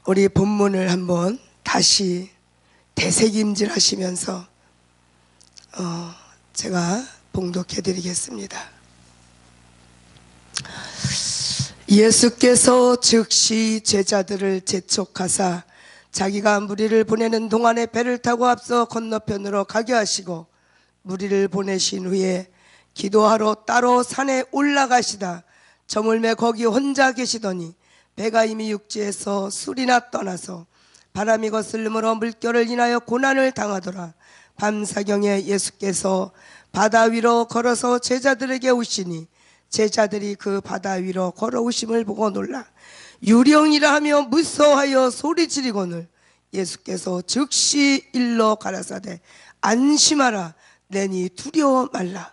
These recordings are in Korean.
우리 본문을 한번 다시 되새김질 하시면서 제가 봉독해 드리겠습니다. 예수께서 즉시 제자들을 재촉하사 자기가 무리를 보내는 동안에 배를 타고 앞서 건너편으로 가게 하시고 무리를 보내신 후에 기도하러 따로 산에 올라가시다 저물매 거기 혼자 계시더니 배가 이미 육지에서 술이나 떠나서 바람이 거슬림으로 물결을 인하여 고난을 당하더라. 밤사경에 예수께서 바다 위로 걸어서 제자들에게 오시니 제자들이 그 바다 위로 걸어오심을 보고 놀라 유령이라 하며 무서워하여 소리 지르거늘 예수께서 즉시 일러 가라사대 안심하라 내니 두려워 말라.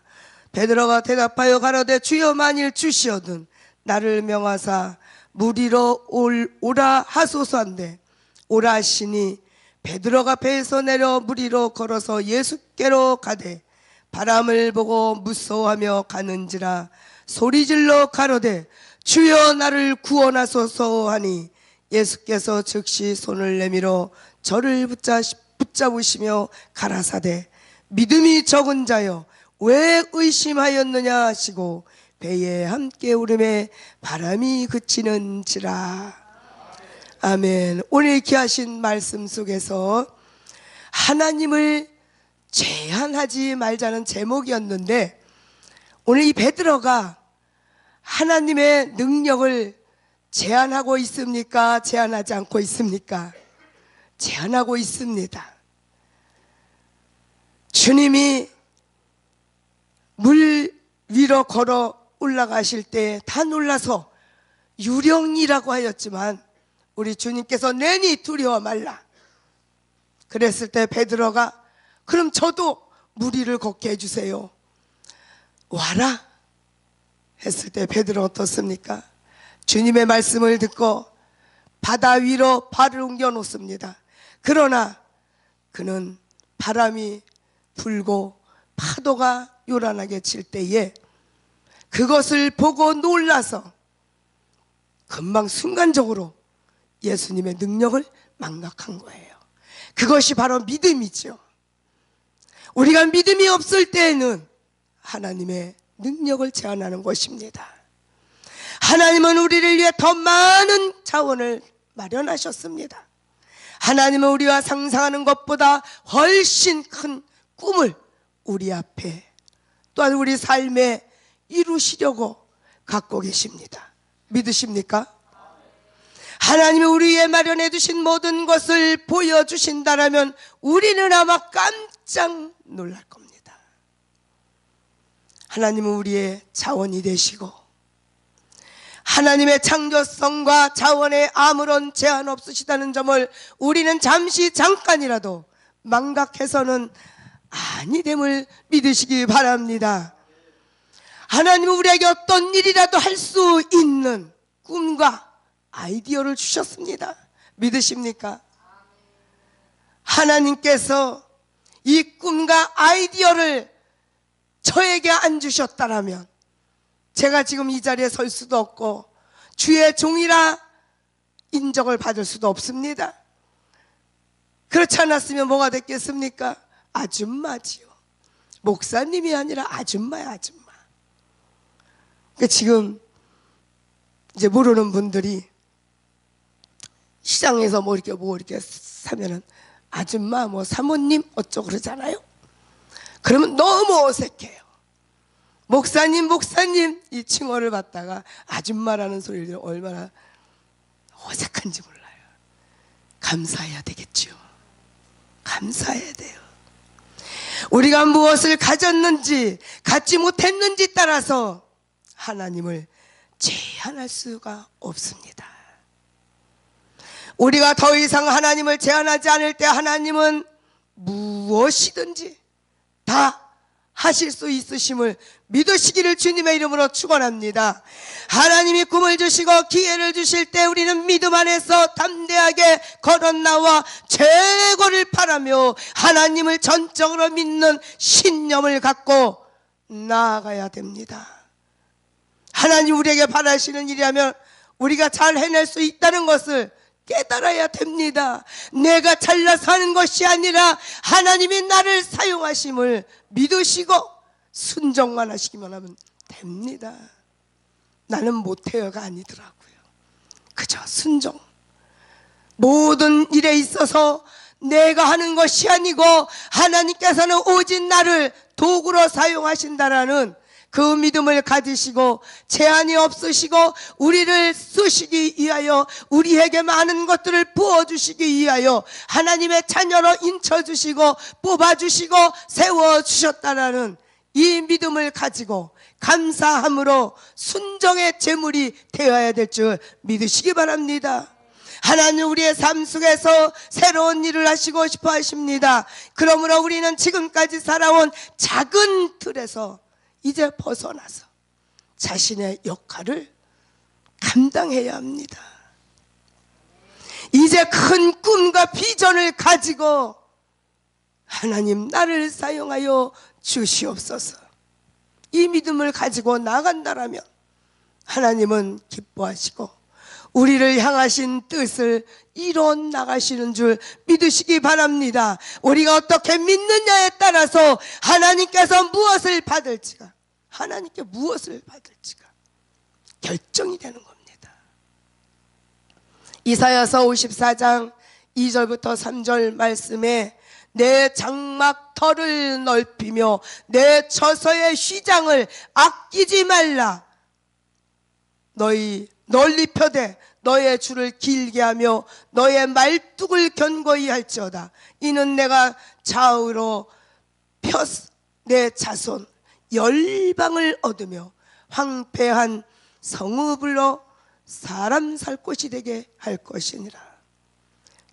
베드로가 대답하여 가로되 주여 만일 주시어든 나를 명하사 무리로 오라 하소서한데 오라 하시니 베드로가 배에서 내려 무리로 걸어서 예수께로 가되 바람을 보고 무서워하며 가는지라 소리질러 가로되 주여 나를 구원하소서 하니 예수께서 즉시 손을 내밀어 저를 붙잡으시며 가라사대 믿음이 적은 자여 왜 의심하였느냐 하시고 배에 함께 오름에 바람이 그치는지라. 아멘. 오늘 기하신 말씀 속에서 하나님을 제한하지 말자는 제목이었는데 오늘 이 베드로가 하나님의 능력을 제한하고 있습니까? 제한하지 않고 있습니까? 제한하고 있습니다. 주님이 물 위로 걸어 올라가실 때 다 놀라서 유령이라고 하였지만 우리 주님께서 내니 두려워 말라 그랬을 때 베드로가 그럼 저도 물 위를 걷게 해주세요 와라 했을 때 베드로 어떻습니까? 주님의 말씀을 듣고 바다 위로 발을 옮겨 놓습니다. 그러나 그는 바람이 불고 파도가 요란하게 칠 때에 그것을 보고 놀라서 금방 순간적으로 예수님의 능력을 망각한 거예요. 그것이 바로 믿음이죠. 우리가 믿음이 없을 때에는 하나님의 능력을 제한하는 것입니다. 하나님은 우리를 위해 더 많은 자원을 마련하셨습니다. 하나님은 우리가 상상하는 것보다 훨씬 큰 꿈을 우리 앞에 또한 우리 삶에 이루시려고 갖고 계십니다. 믿으십니까? 하나님이 우리 위해 마련해 두신 모든 것을 보여주신다라면 우리는 아마 깜짝 놀랄 겁니다. 하나님은 우리의 자원이 되시고 하나님의 창조성과 자원에 아무런 제한 없으시다는 점을 우리는 잠깐이라도 망각해서는 아니 됨을 믿으시기 바랍니다. 하나님은 우리에게 어떤 일이라도 할 수 있는 꿈과 아이디어를 주셨습니다. 믿으십니까? 하나님께서 이 꿈과 아이디어를 저에게 안 주셨다라면 제가 지금 이 자리에 설 수도 없고 주의 종이라 인정을 받을 수도 없습니다. 그렇지 않았으면 뭐가 됐겠습니까? 아줌마지요. 목사님이 아니라 아줌마야, 아줌마. 지금 이제 모르는 분들이 시장에서 뭐 이렇게 사면은 아줌마, 뭐 사모님 어쩌고 그러잖아요. 그러면 너무 어색해요. 목사님 이 칭호를 받다가 아줌마라는 소리를 얼마나 어색한지 몰라요. 감사해야 되겠죠. 감사해야 돼요. 우리가 무엇을 가졌는지 갖지 못했는지 따라서 하나님을 제한할 수가 없습니다. 우리가 더 이상 하나님을 제한하지 않을 때 하나님은 무엇이든지 다 하실 수 있으심을 믿으시기를 주님의 이름으로 축원합니다. 하나님이 꿈을 주시고 기회를 주실 때 우리는 믿음 안에서 담대하게 걸어나와 최고를 바라며 하나님을 전적으로 믿는 신념을 갖고 나아가야 됩니다. 하나님 우리에게 바라시는 일이라면 우리가 잘 해낼 수 있다는 것을 깨달아야 됩니다. 내가 잘나서 하는 것이 아니라 하나님이 나를 사용하심을 믿으시고 순종만 하시기만 하면 됩니다. 나는 못해요가 아니더라고요. 그저 순종. 모든 일에 있어서 내가 하는 것이 아니고 하나님께서는 오직 나를 도구로 사용하신다라는 그 믿음을 가지시고 제한이 없으시고 우리를 쓰시기 위하여 우리에게 많은 것들을 부어주시기 위하여 하나님의 자녀로 인쳐주시고 뽑아주시고 세워주셨다라는 이 믿음을 가지고 감사함으로 순종의 제물이 되어야 될 줄 믿으시기 바랍니다. 하나님 우리의 삶 속에서 새로운 일을 하시고 싶어 하십니다. 그러므로 우리는 지금까지 살아온 작은 틀에서 이제 벗어나서 자신의 역할을 감당해야 합니다. 이제 큰 꿈과 비전을 가지고 하나님 나를 사용하여 주시옵소서. 이 믿음을 가지고 나간다라면 하나님은 기뻐하시고 우리를 향하신 뜻을 이뤄 나가시는 줄 믿으시기 바랍니다. 우리가 어떻게 믿느냐에 따라서 하나님께서 무엇을 받을지가, 하나님께 무엇을 받을지가 결정이 되는 겁니다. 이사야서 54장 2절부터 3절 말씀에 내 장막 털을 넓히며 내 처소의 휘장을 아끼지 말라. 너희 널리 펴되 너의 줄을 길게 하며 너의 말뚝을 견고히 할지어다. 이는 내가 좌우로 펴서 내 자손 열방을 얻으며 황폐한 성읍으로 사람 살 곳이 되게 할 것이니라.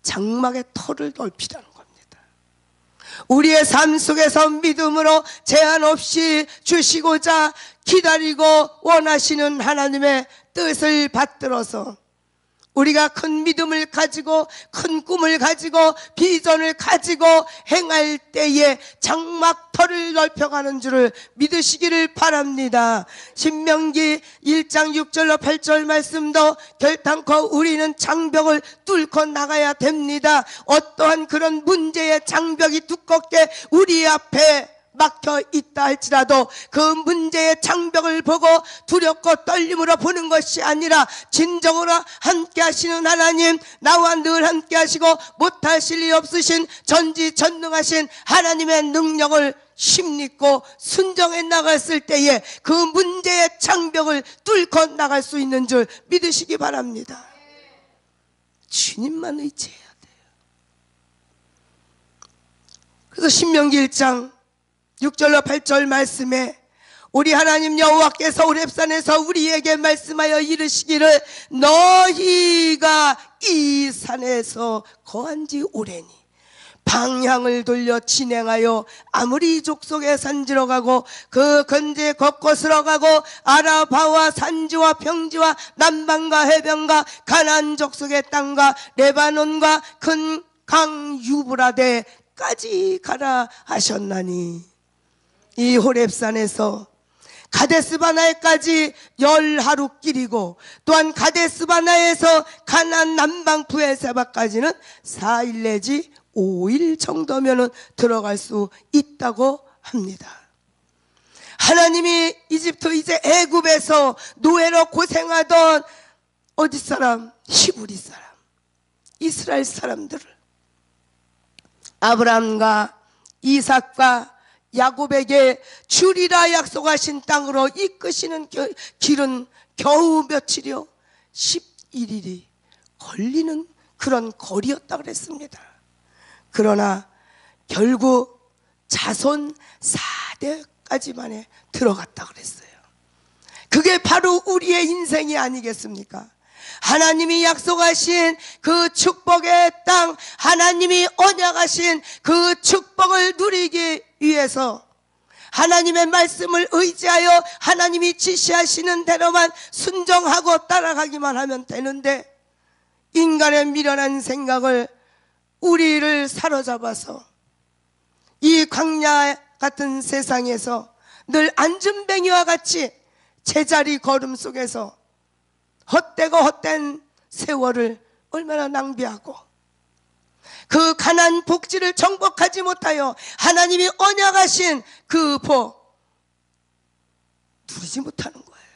장막의 털을 넓히라는 겁니다. 우리의 삶 속에서 믿음으로 제한 없이 주시고자 기다리고 원하시는 하나님의 뜻을 받들어서 우리가 큰 믿음을 가지고 큰 꿈을 가지고 비전을 가지고 행할 때에 장막터를 넓혀가는 줄을 믿으시기를 바랍니다. 신명기 1장 6절로 8절 말씀도 결단코 우리는 장벽을 뚫고 나가야 됩니다. 어떠한 그런 문제의 장벽이 두껍게 우리 앞에 막혀 있다 할지라도 그 문제의 장벽을 보고 두렵고 떨림으로 보는 것이 아니라 진정으로 함께 하시는 하나님, 나와 늘 함께 하시고 못하실 일 없으신 전지전능하신 하나님의 능력을 힘입고 순정해 나갔을 때에 그 문제의 장벽을 뚫고 나갈 수 있는 줄 믿으시기 바랍니다. 주님만 의지해야 돼요. 그래서 신명기 1장 6절로 8절 말씀에 우리 하나님 여호와께서 호렙산에서 우리에게 말씀하여 이르시기를 너희가 이 산에서 거한 지 오래니 방향을 돌려 진행하여 아무리 족속에 산지로 가고 그 근제 곳곳으로 가고 아라바와 산지와 평지와 남방과 해변과 가나안 족속의 땅과 레바논과 큰 강 유브라데까지 가라 하셨나니 이 호렙산에서 가데스바나에까지 10하루 길이고 또한 가데스바나에서 가나안 남방 브에세바까지는 4일 내지 5일 정도면 들어갈 수 있다고 합니다. 하나님이 이집트 이제 애굽에서 노예로 고생하던 어디 사람? 히브리 사람, 이스라엘 사람들을 아브라함과 이삭과 야곱에게 주리라 약속하신 땅으로 이끄시는 길은 겨우 며칠이요? 11일이 걸리는 그런 거리였다 그랬습니다. 그러나 결국 자손 4대까지만에 들어갔다 그랬어요. 그게 바로 우리의 인생이 아니겠습니까? 하나님이 약속하신 그 축복의 땅, 하나님이 언약하신 그 축복을 누리기 위해서 하나님의 말씀을 의지하여 하나님이 지시하시는 대로만 순종하고 따라가기만 하면 되는데 인간의 미련한 생각을 우리를 사로잡아서 이 광야 같은 세상에서 늘 안전뱅이와 같이 제자리 걸음 속에서 헛되고 헛된 세월을 얼마나 낭비하고 그 가난 복지를 정복하지 못하여 하나님이 언약하신 그 복 누리지 못하는 거예요.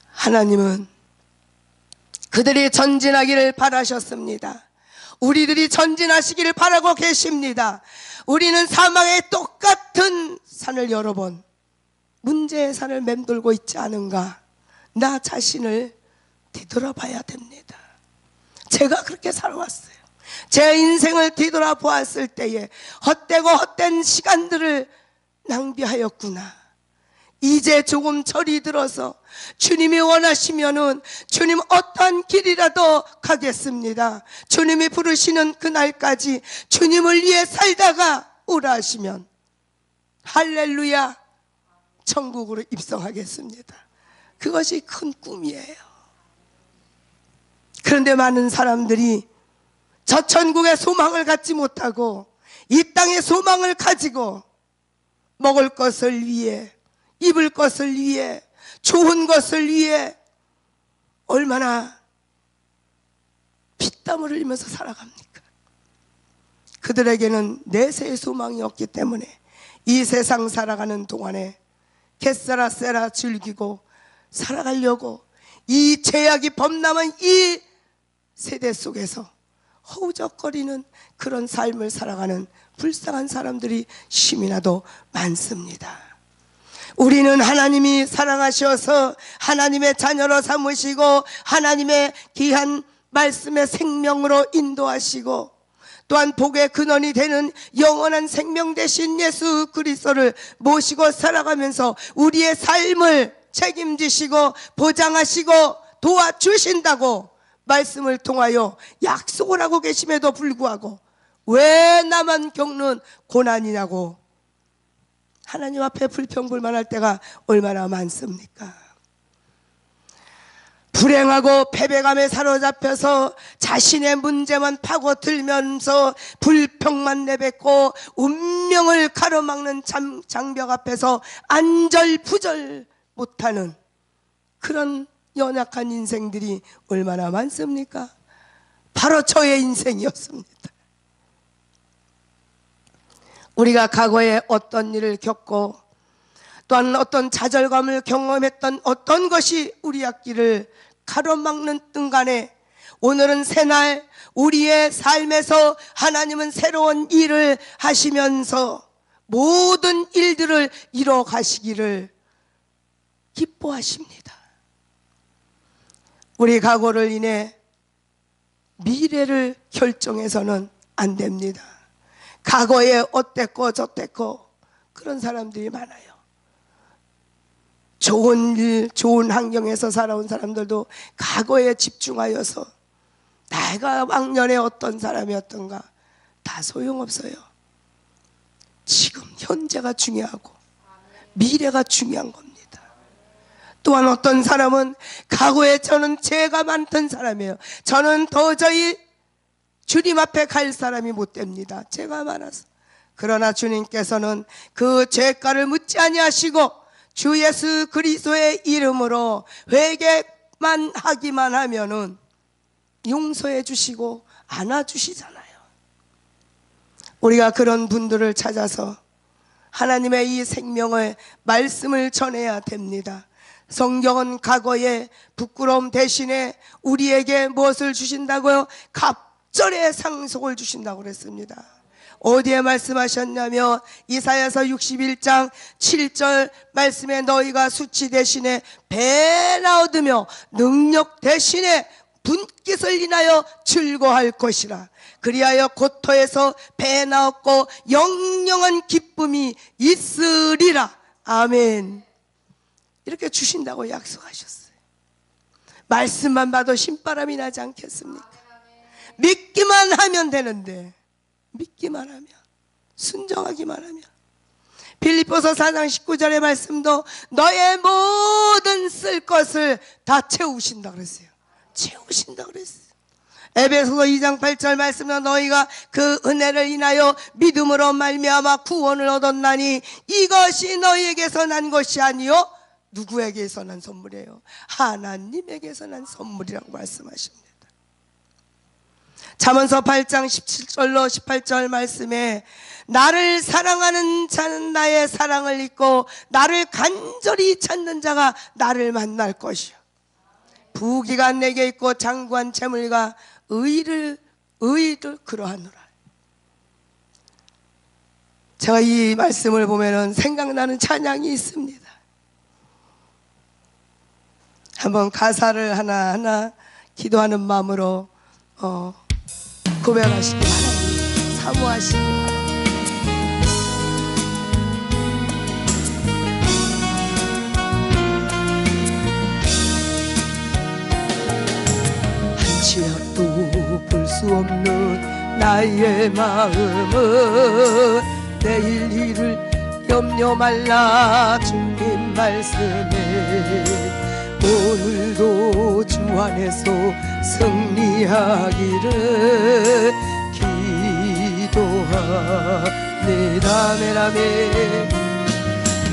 하나님은 그들이 전진하기를 바라셨습니다. 우리들이 전진하시기를 바라고 계십니다. 우리는 사망의 똑같은 산을 여러 번 문제의 산을 맴돌고 있지 않은가? 나 자신을 뒤돌아봐야 됩니다. 제가 그렇게 살아왔어요. 제 인생을 뒤돌아보았을 때에 헛되고 헛된 시간들을 낭비하였구나. 이제 조금 철이 들어서 주님이 원하시면은 주님 어떠한 길이라도 가겠습니다. 주님이 부르시는 그날까지 주님을 위해 살다가 오라 하시면 할렐루야 천국으로 입성하겠습니다. 그것이 큰 꿈이에요. 그런데 많은 사람들이 저 천국의 소망을 갖지 못하고 이 땅의 소망을 가지고 먹을 것을 위해, 입을 것을 위해, 좋은 것을 위해 얼마나 피땀을 흘리면서 살아갑니까? 그들에게는 내세의 소망이 없기 때문에 이 세상 살아가는 동안에 겟세라 세라 즐기고 살아가려고 이 죄악이 범람한 이 세대 속에서 허우적거리는 그런 삶을 살아가는 불쌍한 사람들이 심이나도 많습니다. 우리는 하나님이 사랑하셔서 하나님의 자녀로 삼으시고 하나님의 귀한 말씀의 생명으로 인도하시고 또한 복의 근원이 되는 영원한 생명 되신 예수 그리스도를 모시고 살아가면서 우리의 삶을 책임지시고 보장하시고 도와주신다고 말씀을 통하여 약속을 하고 계심에도 불구하고 왜 나만 겪는 고난이냐고 하나님 앞에 불평불만할 때가 얼마나 많습니까? 불행하고 패배감에 사로잡혀서 자신의 문제만 파고들면서 불평만 내뱉고 운명을 가로막는 장벽 앞에서 안절부절 못하는 그런 연약한 인생들이 얼마나 많습니까? 바로 저의 인생이었습니다. 우리가 과거에 어떤 일을 겪고 또한 어떤 좌절감을 경험했던 어떤 것이 우리 앞길을 가로막는 뜬간에 오늘은 새날 우리의 삶에서 하나님은 새로운 일을 하시면서 모든 일들을 이뤄 가시기를 기뻐하십니다. 우리 과거를 인해 미래를 결정해서는 안 됩니다. 과거에 어땠고 저땠고 그런 사람들이 많아요. 좋은 일, 좋은 환경에서 살아온 사람들도 과거에 집중하여서 내가 왕년에 어떤 사람이었던가 다 소용없어요. 지금 현재가 중요하고 미래가 중요한 겁니다. 또한 어떤 사람은 과거에 저는 죄가 많던 사람이에요. 저는 도저히 주님 앞에 갈 사람이 못 됩니다. 죄가 많아서. 그러나 주님께서는 그 죄가를 묻지 아니하시고 주 예수 그리스도의 이름으로 회개만 하기만 하면은 용서해 주시고 안아주시잖아요. 우리가 그런 분들을 찾아서 하나님의 이 생명의 말씀을 전해야 됩니다. 성경은 과거의 부끄러움 대신에 우리에게 무엇을 주신다고요? 갑절의 상속을 주신다고 그랬습니다. 어디에 말씀하셨냐면 이사야서 61장 7절 말씀에 너희가 수치 대신에 배나 얻으며 능력 대신에 분깃을 인하여 즐거워할 것이라. 그리하여 고토에서 배나 얻고 영영한 기쁨이 있으리라. 아멘. 이렇게 주신다고 약속하셨어요. 말씀만 봐도 신바람이 나지 않겠습니까? 믿기만 하면 되는데, 믿기만 하면, 순종하기만 하면. 빌립보서 4장 19절의 말씀도 너의 모든 쓸 것을 다 채우신다 그랬어요. 채우신다 그랬어요. 에베소서 2장 8절 말씀도 너희가 그 은혜를 인하여 믿음으로 말미암아 구원을 얻었나니 이것이 너희에게서 난 것이 아니요 누구에게서 난 선물이에요? 하나님에게서 난 선물이라고 말씀하십니다. 잠언서 8장 17절로 18절 말씀에 나를 사랑하는 자는 나의 사랑을 잊고 나를 간절히 찾는 자가 나를 만날 것이요 부귀가 내게 있고 장구한 재물과 의를 그러하노라. 제가 이 말씀을 보면은 생각나는 찬양이 있습니다. 한번 가사를 하나하나 기도하는 마음으로 고백하시기 바랍니다. 사모하시기 바랍니다. 한 치약도 볼 수 없는 나의 마음은 내일 일을 염려 말라 주님 말씀에 오늘도 주 안에서 승리하기를 기도합니다. 메라메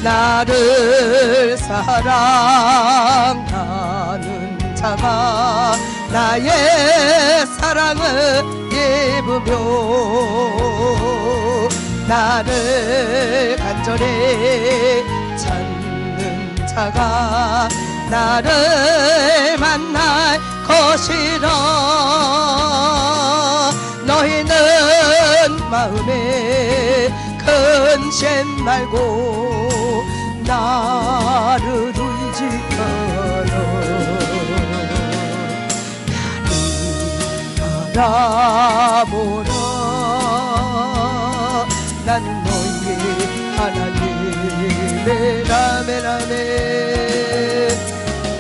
나를 사랑하는 자가 나의 사랑을 입으며 나를 간절히 찾는 자가 나를 만날 것이라. 너희는 마음에 근심 말고 나를 의지하라. 나를 바라보라. 나는 너희의 하나님. 메라메라메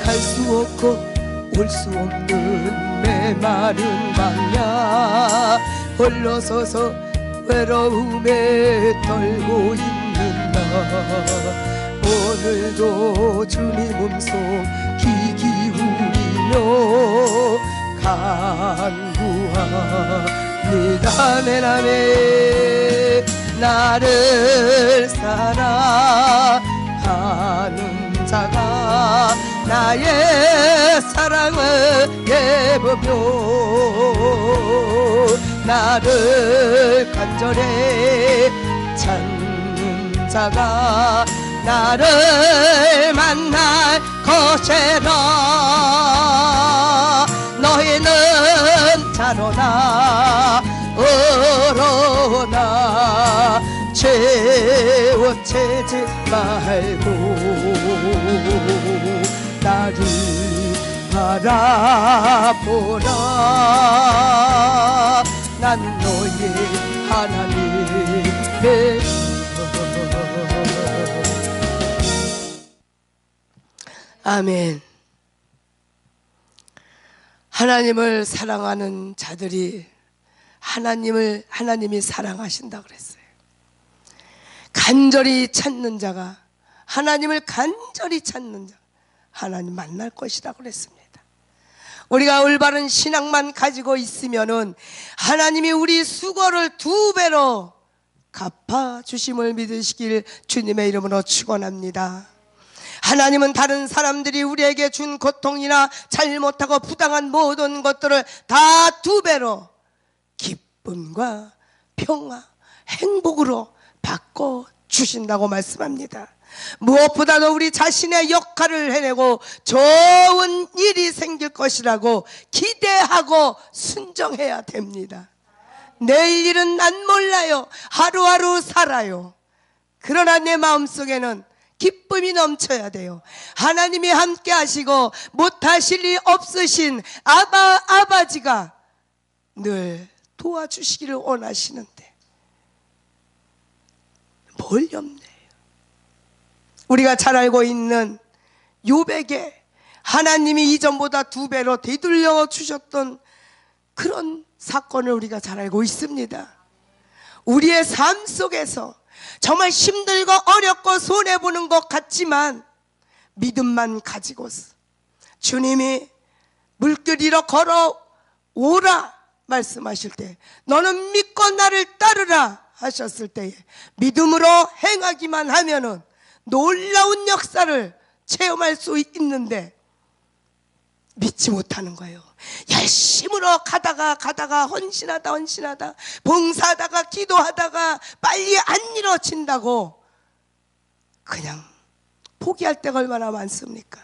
갈 수 없고 올 수 없는 메마른 광야 홀로 서서 외로움에 떨고 있는 나 오늘도 주님 음성 귀 기울이며 간구합니다. 메라메 나를 사랑하는 자가 나의 사랑을 예보며 나를 간절히 찾는 자가 나를 만날 것이라. 너희는 자로나 어로나 채워채지 말고 나를 바라보라. 나는 너의 하나님의 아멘. 하나님을 사랑하는 자들이 하나님이 사랑하신다 그랬어요. 간절히 찾는 자가 하나님을 간절히 찾는 자 하나님 만날 것이다 그랬습니다. 우리가 올바른 신앙만 가지고 있으면은 하나님이 우리 수고를 2배로 갚아주심을 믿으시길 주님의 이름으로 축원합니다. 하나님은 다른 사람들이 우리에게 준 고통이나 잘못하고 부당한 모든 것들을 다 2배로 기쁨과 평화, 행복으로 바꿔주신다고 말씀합니다. 무엇보다도 우리 자신의 역할을 해내고 좋은 일이 생길 것이라고 기대하고 순종해야 됩니다. 내일 일은 난 몰라요. 하루하루 살아요. 그러나 내 마음속에는 기쁨이 넘쳐야 돼요. 하나님이 함께 하시고 못하실 일 없으신 아버지가 늘 도와주시기를 원하시는데 뭘 염려해요? 우리가 잘 알고 있는 욥에게 하나님이 이전보다 2배로 되돌려 주셨던 그런 사건을 우리가 잘 알고 있습니다. 우리의 삶 속에서 정말 힘들고 어렵고 손해보는 것 같지만 믿음만 가지고서 주님이 물길 위로 걸어오라 말씀하실 때 너는 믿고 나를 따르라 하셨을 때에 믿음으로 행하기만 하면은 놀라운 역사를 체험할 수 있는데 믿지 못하는 거예요. 열심으로 가다가 헌신하다 봉사하다가 기도하다가 빨리 안 이루어진다고 그냥 포기할 때가 얼마나 많습니까?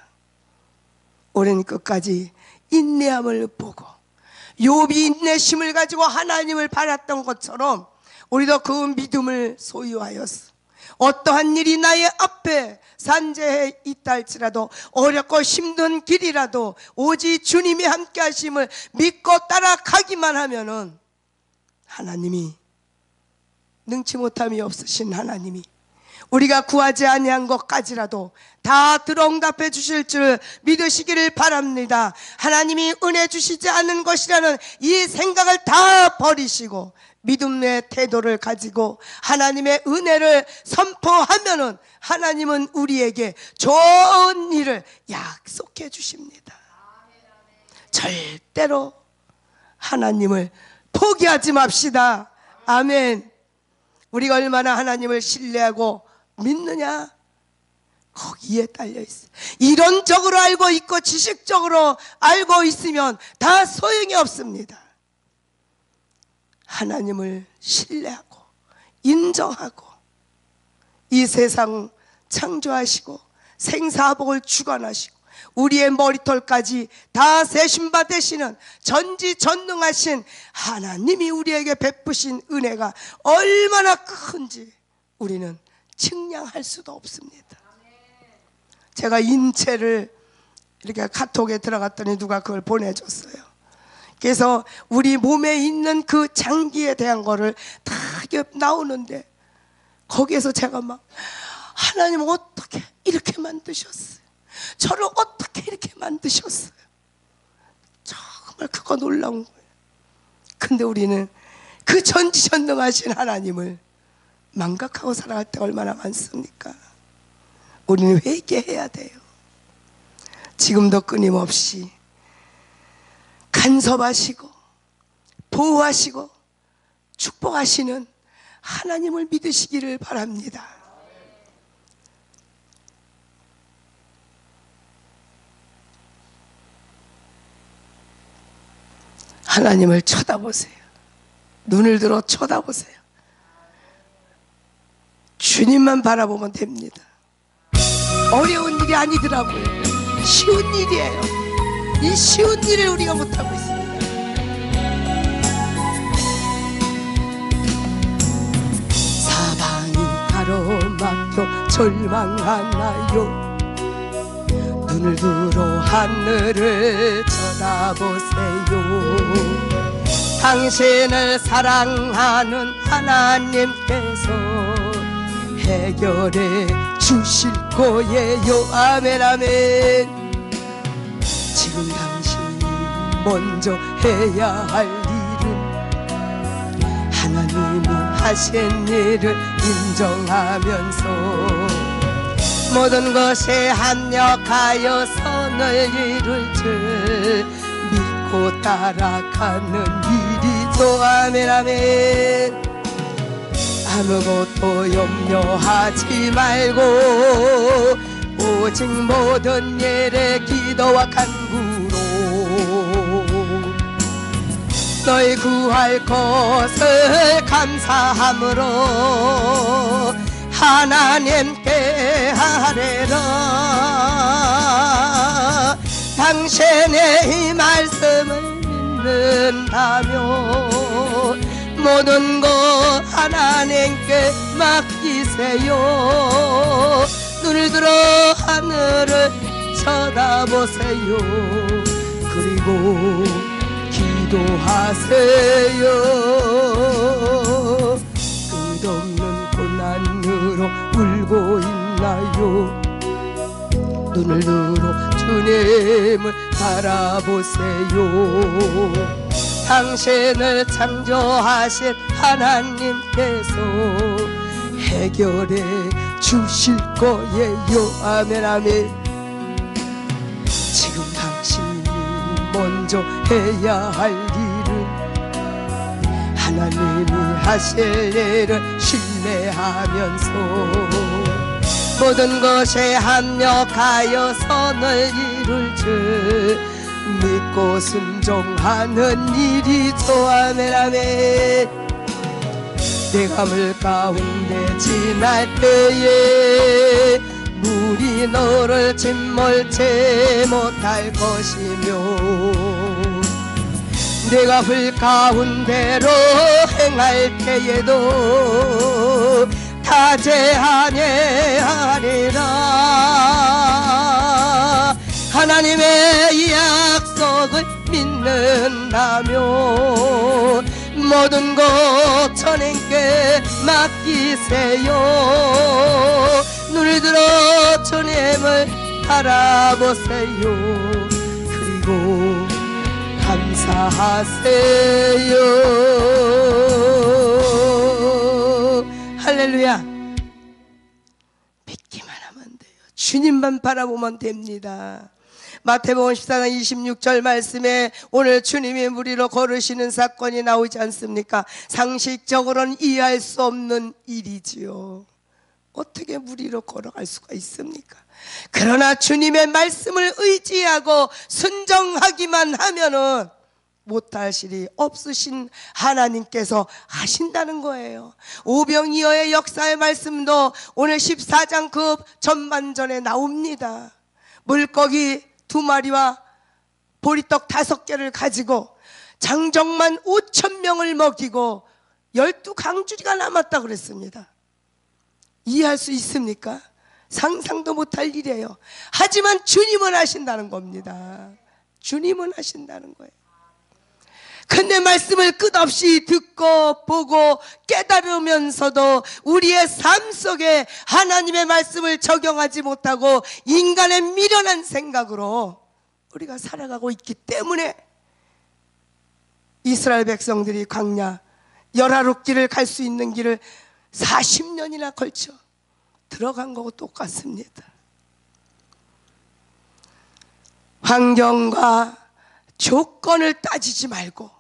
오랜 끝까지 인내함을 보고 욥이 인내심을 가지고 하나님을 바랐던 것처럼 우리도 그 믿음을 소유하였어. 어떠한 일이 나의 앞에 산재해 있다 할지라도 어렵고 힘든 길이라도 오직 주님이 함께 하심을 믿고 따라가기만 하면은 하나님이 능치 못함이 없으신 하나님이 우리가 구하지 아니한 것까지라도 다 들어응답해 주실 줄 믿으시기를 바랍니다. 하나님이 은혜 주시지 않은 것이라는 이 생각을 다 버리시고 믿음의 태도를 가지고 하나님의 은혜를 선포하면은 하나님은 우리에게 좋은 일을 약속해 주십니다. 절대로 하나님을 포기하지 맙시다. 아멘. 우리가 얼마나 하나님을 신뢰하고 믿느냐? 거기에 딸려 있어요. 이론적으로 알고 있고 지식적으로 알고 있으면 다 소용이 없습니다. 하나님을 신뢰하고 인정하고 이 세상 창조하시고 생사복을 주관하시고 우리의 머리털까지 다 세심바 되시는 전지전능하신 하나님이 우리에게 베푸신 은혜가 얼마나 큰지 우리는 측량할 수도 없습니다. 제가 인체를 이렇게 카톡에 들어갔더니 누가 그걸 보내줬어요. 그래서 우리 몸에 있는 그 장기에 대한 거를 다 나오는데 거기에서 제가 막 하나님 어떻게 이렇게 만드셨어요? 저를 어떻게 이렇게 만드셨어요? 정말 그거 놀라운 거예요. 근데 우리는 그 전지전능하신 하나님을 망각하고 살아갈 때가 얼마나 많습니까? 우리는 회개해야 돼요. 지금도 끊임없이 간섭하시고 보호하시고 축복하시는 하나님을 믿으시기를 바랍니다. 하나님을 쳐다보세요. 눈을 들어 쳐다보세요. 주님만 바라보면 됩니다. 어려운 일이 아니더라고요. 쉬운 일이에요. 이 쉬운 일을 우리가 못하고 있습니다. 사방이 가로막혀 절망하나요? 눈을 들어 하늘을 쳐다보세요. 당신을 사랑하는 하나님께서 해결해 주실 거예요. 아멘 아멘. 지금 당신이 먼저 해야 할 일은 하나님이 하신 일을 인정하면서 모든 것에 합력하여 선을 이룰 줄 믿고 따라가는 일이죠. 아멘 아멘. 아무것도 염려하지 말고 오직 모든 일에 기도와 간구로 너희 구할 것을 감사함으로 하나님께 하래라. 당신의 이 말씀을 믿는다면 모든 것 하나님께 맡기세요. 눈을 들어 하늘을 쳐다보세요. 그리고 기도하세요. 끝없는 고난으로 울고 있나요? 눈을 들어 주님을 바라보세요. 당신을 창조하신 하나님께서 해결해 주실 거예요. 아멘 아멘. 지금 당신이 먼저 해야 할 일은 하나님이 하실 일을 신뢰하면서 모든 것에 합력하여 선을 이룰 줄 믿고 순종하는 일이 좋아멘. 아멘. 내가 물 가운데 지날 때에 물이 너를 짓몰지 못할 것이며 내가 불 가운데로 행할 때에도 타제하네하리라. 하나님의 약속을 믿는다면 모든 것 주님께 맡기세요. 눈을 들어 주님을 바라보세요. 그리고 감사하세요. 할렐루야. 믿기만 하면 돼요. 주님만 바라보면 됩니다. 마태복음 14장 26절 말씀에 오늘 주님이 무리로 걸으시는 사건이 나오지 않습니까? 상식적으로는 이해할 수 없는 일이지요. 어떻게 무리로 걸어갈 수가 있습니까? 그러나 주님의 말씀을 의지하고 순종하기만 하면은 못할 일이 없으신 하나님께서 하신다는 거예요. 오병이어의 역사의 말씀도 오늘 14장 그 전반전에 나옵니다. 물고기 2마리와 보리떡 5개를 가지고 장정만 5,000명을 먹이고 12강주리가 남았다 그랬습니다. 이해할 수 있습니까? 상상도 못할 일이에요. 하지만 주님은 하신다는 겁니다. 주님은 하신다는 거예요. 근데 말씀을 끝없이 듣고 보고 깨달으면서도 우리의 삶 속에 하나님의 말씀을 적용하지 못하고 인간의 미련한 생각으로 우리가 살아가고 있기 때문에 이스라엘 백성들이 광야 열하룻길을 갈 수 있는 길을 40년이나 걸쳐 들어간 거고 똑같습니다. 환경과 조건을 따지지 말고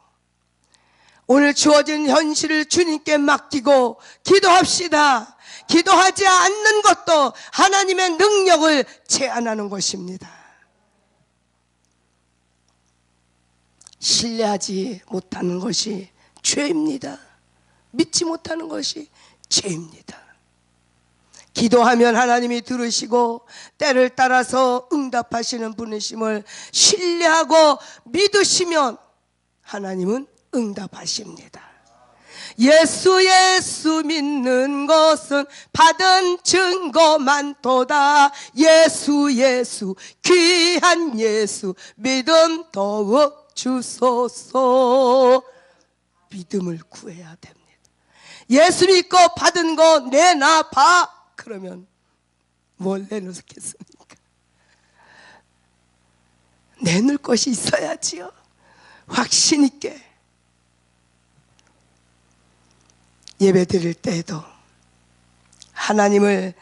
오늘 주어진 현실을 주님께 맡기고 기도합시다. 기도하지 않는 것도 하나님의 능력을 제한하는 것입니다. 신뢰하지 못하는 것이 죄입니다. 믿지 못하는 것이 죄입니다. 기도하면 하나님이 들으시고 때를 따라서 응답하시는 분이심을 신뢰하고 믿으시면 하나님은 응답하십니다. 예수 믿는 것은 받은 증거 많도다. 예수 귀한 예수 믿음 더욱 주소서. 믿음을 구해야 됩니다. 예수 믿고 받은 거 내놔봐. 그러면 뭘 내놓겠습니까? 내놓을 것이 있어야지요. 확신 있게. 예배 드릴 때에도 하나님을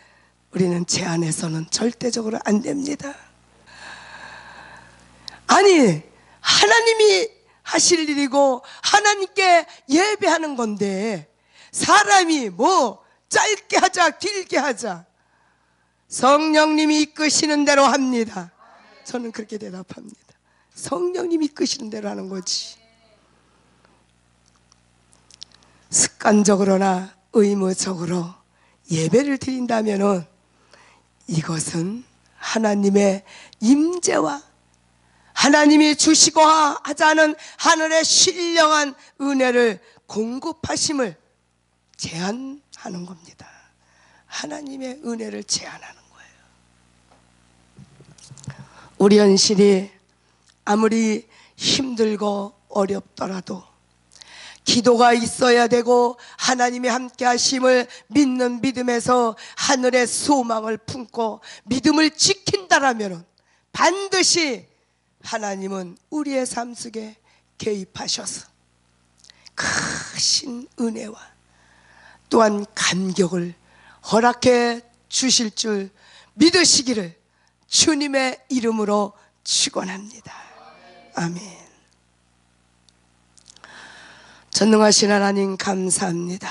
우리는 제한해서는 절대적으로 안 됩니다. 아니, 하나님이 하실 일이고 하나님께 예배하는 건데 사람이 뭐 짧게 하자 길게 하자 성령님이 이끄시는 대로 합니다. 저는 그렇게 대답합니다. 성령님이 이끄시는 대로 하는 거지. 습관적으로나 의무적으로 예배를 드린다면은 이것은 하나님의 임재와 하나님이 주시고 하자는 하늘의 신령한 은혜를 공급하심을 제한하는 겁니다. 하나님의 은혜를 제한하는 거예요. 우리 현실이 아무리 힘들고 어렵더라도 기도가 있어야 되고 하나님의 함께 하심을 믿는 믿음에서 하늘의 소망을 품고 믿음을 지킨다라면 반드시 하나님은 우리의 삶 속에 개입하셔서 크신 은혜와 또한 감격을 허락해 주실 줄 믿으시기를 주님의 이름으로 축원합니다. 아멘. 전능하신 하나님 감사합니다.